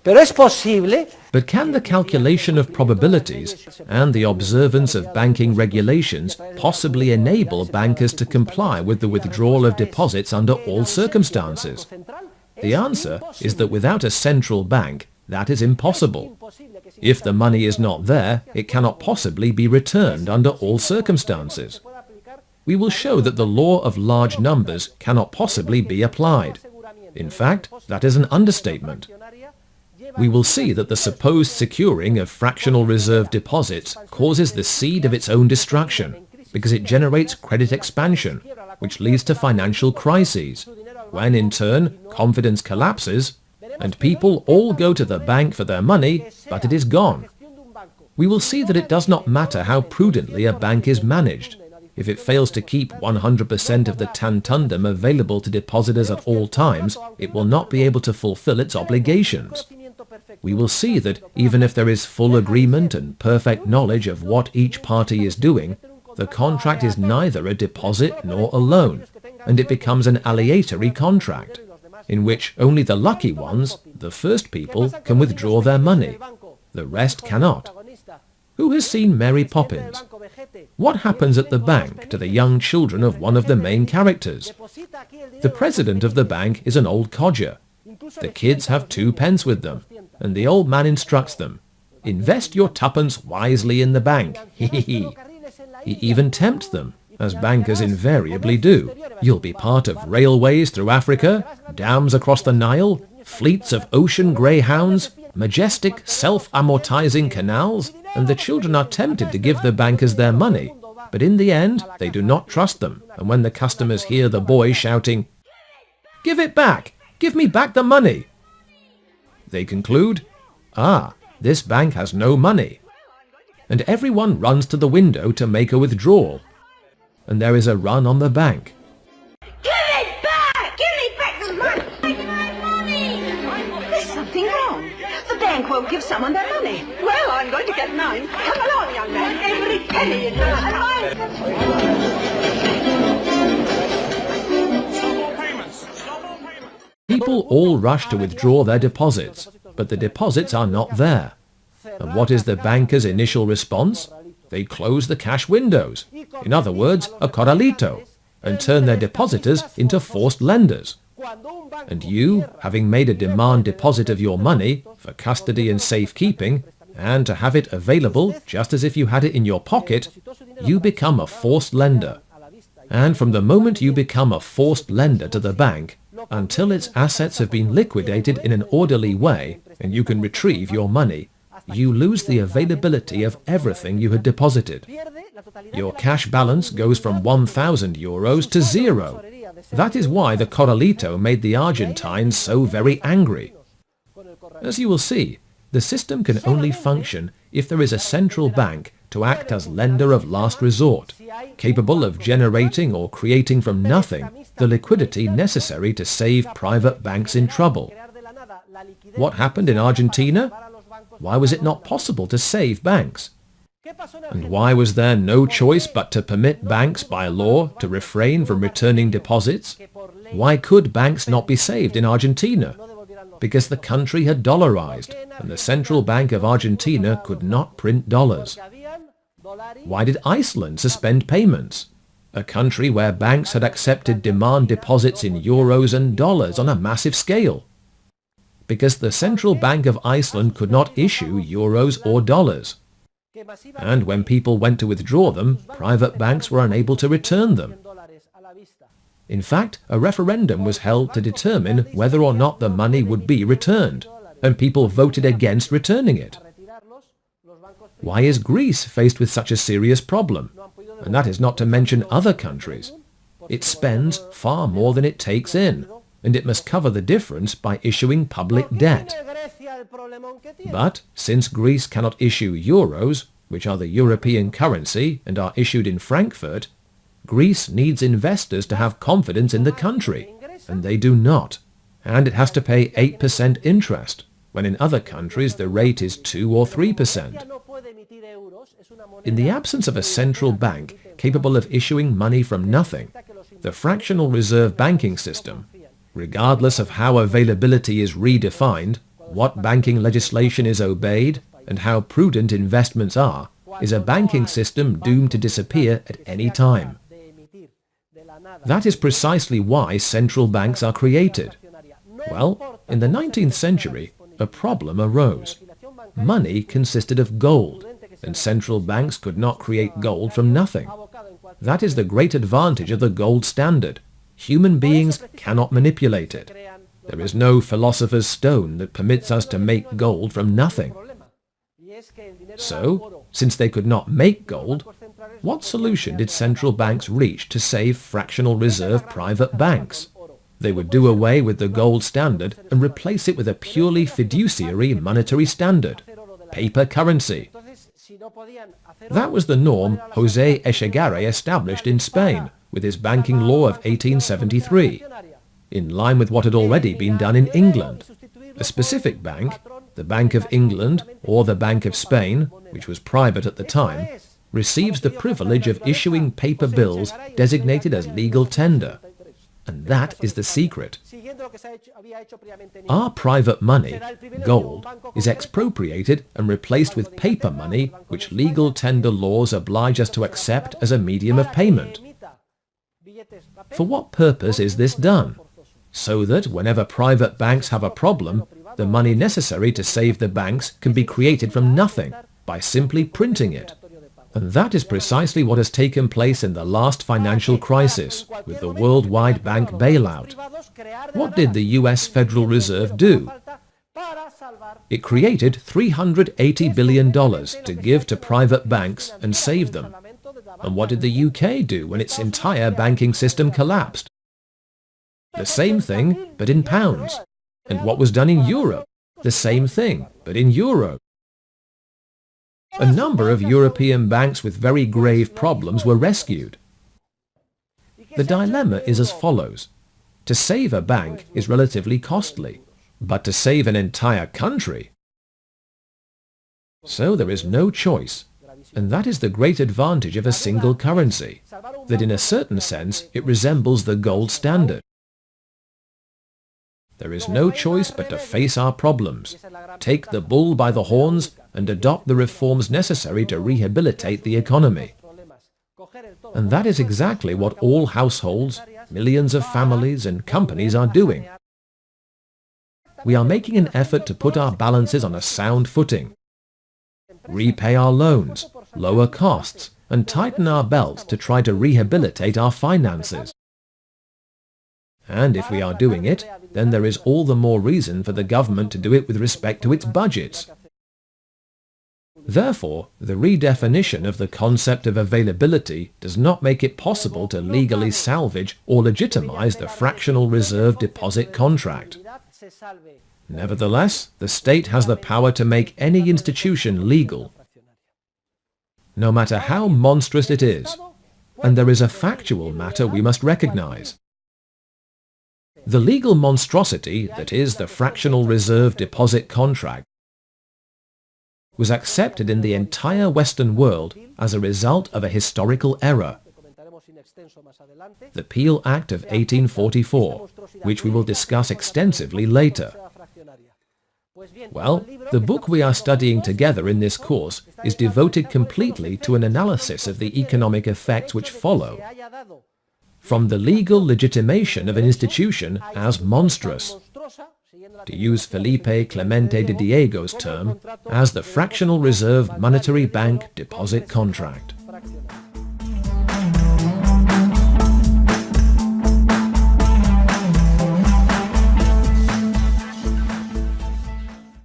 But can the calculation of probabilities and the observance of banking regulations possibly enable bankers to comply with the withdrawal of deposits under all circumstances? The answer is that without a central bank, that is impossible. If the money is not there, it cannot possibly be returned under all circumstances. We will show that the law of large numbers cannot possibly be applied. In fact, that is an understatement. We will see that the supposed securing of fractional reserve deposits causes the seed of its own destruction, because it generates credit expansion, which leads to financial crises, when in turn confidence collapses, and people all go to the bank for their money, but it is gone. We will see that it does not matter how prudently a bank is managed. If it fails to keep 100% of the tantundum available to depositors at all times, it will not be able to fulfill its obligations. We will see that even if there is full agreement and perfect knowledge of what each party is doing, the contract is neither a deposit nor a loan, and it becomes an aleatory contract, in which only the lucky ones, the first people, can withdraw their money. The rest cannot. Who has seen Mary Poppins? What happens at the bank to the young children of one of the main characters? The president of the bank is an old codger. The kids have 2 pence with them, and the old man instructs them, "Invest your tuppence wisely in the bank." He even tempts them, as bankers invariably do. You'll be part of railways through Africa, dams across the Nile, fleets of ocean greyhounds, majestic self-amortizing canals, and the children are tempted to give the bankers their money. But in the end, they do not trust them, and when the customers hear the boy shouting, "Give it back! Give me back the money!" they conclude, "Ah, this bank has no money." And everyone runs to the window to make a withdrawal. And there is a run on the bank. Give it back! Give me back the money! Take my money! There's something wrong. The bank won't give someone their money. Well, I'm going to get mine. Come along, young man. Every penny is mine. People all rush to withdraw their deposits, but the deposits are not there. And what is the banker's initial response? They close the cash windows, in other words, a corralito, and turn their depositors into forced lenders. And you, having made a demand deposit of your money for custody and safekeeping, and to have it available just as if you had it in your pocket, you become a forced lender. And from the moment you become a forced lender to the bank, until its assets have been liquidated in an orderly way and you can retrieve your money, you lose the availability of everything you had deposited. Your cash balance goes from 1,000 euros to 0. That is why the corralito made the Argentines so very angry. As you will see, the system can only function if there is a central bank to act as lender of last resort, capable of generating or creating from nothing the liquidity necessary to save private banks in trouble. What happened in Argentina? Why was it not possible to save banks? And why was there no choice but to permit banks by law to refrain from returning deposits? Why could banks not be saved in Argentina? Because the country had dollarized, and the Central Bank of Argentina could not print dollars. Why did Iceland suspend payments? A country where banks had accepted demand deposits in euros and dollars on a massive scale. Because the Central Bank of Iceland could not issue euros or dollars. And when people went to withdraw them, private banks were unable to return them. In fact, a referendum was held to determine whether or not the money would be returned, and people voted against returning it. Why is Greece faced with such a serious problem? And that is not to mention other countries. It spends far more than it takes in, and it must cover the difference by issuing public debt. But since Greece cannot issue euros, which are the European currency and are issued in Frankfurt, Greece needs investors to have confidence in the country, and they do not. And it has to pay 8% interest, when in other countries the rate is 2 or 3%. In the absence of a central bank capable of issuing money from nothing, the fractional reserve banking system, regardless of how availability is redefined, what banking legislation is obeyed, and how prudent investments are, is a banking system doomed to disappear at any time. That is precisely why central banks are created. Well, in the 19th century, a problem arose. Money consisted of gold, and central banks could not create gold from nothing. That is the great advantage of the gold standard. Human beings cannot manipulate it. There is no philosopher's stone that permits us to make gold from nothing. So, since they could not make gold, what solution did central banks reach to save fractional reserve private banks? They would do away with the gold standard and replace it with a purely fiduciary monetary standard, paper currency. That was the norm José Echegaray established in Spain with his banking law of 1873, in line with what had already been done in England. A specific bank, the Bank of England or the Bank of Spain, which was private at the time, receives the privilege of issuing paper bills designated as legal tender. And that is the secret. Our private money, gold, is expropriated and replaced with paper money which legal tender laws oblige us to accept as a medium of payment. For what purpose is this done? So that whenever private banks have a problem, the money necessary to save the banks can be created from nothing by simply printing it. And that is precisely what has taken place in the last financial crisis with the worldwide bank bailout. What did the US Federal Reserve do? It created $380 billion to give to private banks and save them. And what did the UK do when its entire banking system collapsed? The same thing, but in pounds. And what was done in Europe? The same thing, but in euro. A number of European banks with very grave problems were rescued. The dilemma is as follows. To save a bank is relatively costly, but to save an entire country... So there is no choice, and that is the great advantage of a single currency, that in a certain sense it resembles the gold standard. There is no choice but to face our problems, take the bull by the horns, and adopt the reforms necessary to rehabilitate the economy. And that is exactly what all households, millions of families and companies are doing. We are making an effort to put our balances on a sound footing, repay our loans, lower costs, and tighten our belts to try to rehabilitate our finances. And if we are doing it, then there is all the more reason for the government to do it with respect to its budgets. Therefore, the redefinition of the concept of availability does not make it possible to legally salvage or legitimize the fractional reserve deposit contract. Nevertheless, the state has the power to make any institution legal, no matter how monstrous it is, and there is a factual matter we must recognize. The legal monstrosity, that is, the fractional reserve deposit contract, was accepted in the entire Western world as a result of a historical error, the Peel Act of 1844, which we will discuss extensively later. Well, the book we are studying together in this course is devoted completely to an analysis of the economic effects which follow from the legal legitimation of an institution as monstrous, to use Felipe Clemente de Diego's term, as the fractional reserve monetary bank deposit contract.